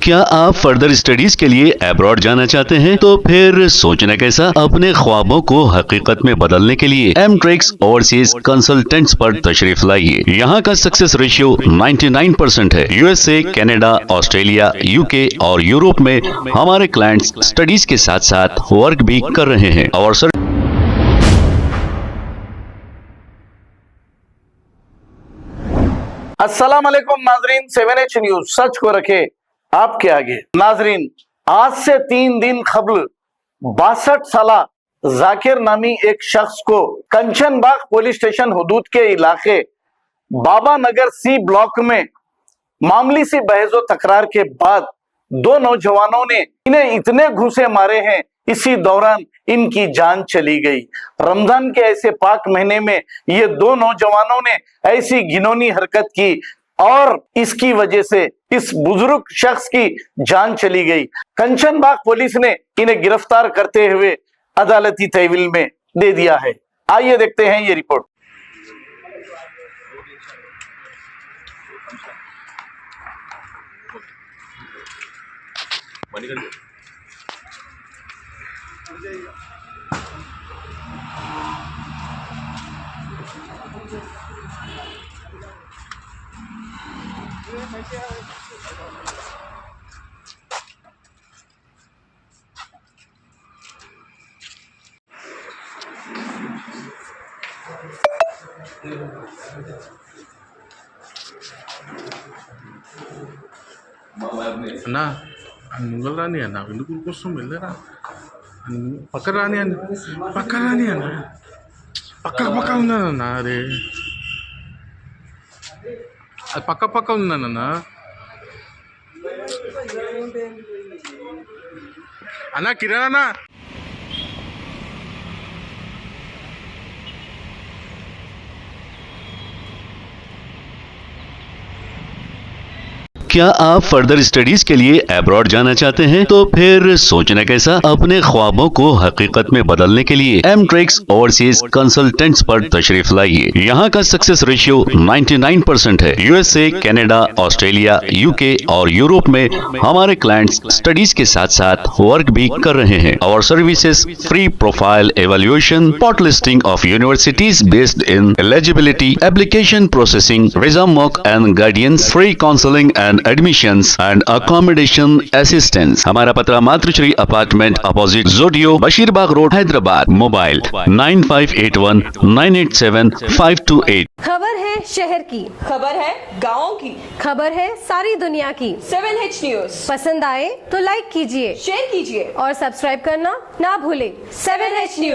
क्या आप further studies के लिए अब्रॉड जाना चाहते हैं? तो फिर सोचना कैसा, अपने ख्वाबों को हकीकत में बदलने के लिए एमट्रिक्स ओवरसीज कंसल्टेंट्स पर तशरीफ लाइए। यहाँ का सक्सेस रेशियो 99% है। यूएसए, कनाडा, ऑस्ट्रेलिया, यूके और यूरोप में हमारे क्लाइंट्स स्टडीज के साथ साथ वर्क भी कर रहे हैं और अस्सलाम वालेकुम नाजरीन, 7H न्यूज सच को रखे आपके आगे। नाजरीन, आज से 3 दिन कबल 62 साला जाकिर नामी एक शख्स को कंचनबाग पुलिस स्टेशन हुदूद के इलाके बाबा नगर सी ब्लॉक में मामूली सी बहसो तकरार के बाद 2 नौजवानों ने इन्हें इतने घूंसे मारे हैं, इसी दौरान इनकी जान चली गई। रमजान के ऐसे पाक महीने में ये 2 नौजवानों ने ऐसी घिनौनी हरकत की और इसकी वजह से इस बुजुर्ग शख्स की जान चली गई। कंचनबाग पुलिस ने इन्हें गिरफ्तार करते हुए अदालती तहवील में दे दिया है। आइए देखते हैं ये रिपोर्ट। అన్నా ముంగల్ రాని అన్న ఎందుకు కోసం వెళ్ళరా పక్క రాని అన్న పక్క రాని అన్న పక్క ఉన్నానన్నా అరే అది పక్క ఉన్నానన్నా అన్నా కిరణ్ అన్నా क्या आप फर्दर स्टडीज के लिए अब्रॉड जाना चाहते हैं? तो फिर सोचना कैसा, अपने ख्वाबों को हकीकत में बदलने के लिए एमट्रिक्स ओवरसीज कंसल्टेंट्स पर तशरीफ लाइए। यहाँ का सक्सेस रेशियो 99% है। यूएसए, कनाडा, ऑस्ट्रेलिया, यूके और यूरोप में हमारे क्लाइंट्स स्टडीज के साथ साथ वर्क भी कर रहे हैं और services free profile evaluation, spot listing of universities based in eligibility, application processing, visa mock and guidance, free counselling and admissions and accommodation assistance. हमारा पता मातृश्री अपार्टमेंट अपोजिट जोडियो, बशीरबाग रोड, हैदराबाद। मोबाइल 9581987528। खबर है शहर की, खबर है गाँव की, खबर है सारी दुनिया की। 7H न्यूज पसंद आए तो लाइक कीजिए, शेयर कीजिए और सब्सक्राइब करना ना भूले। 7H news.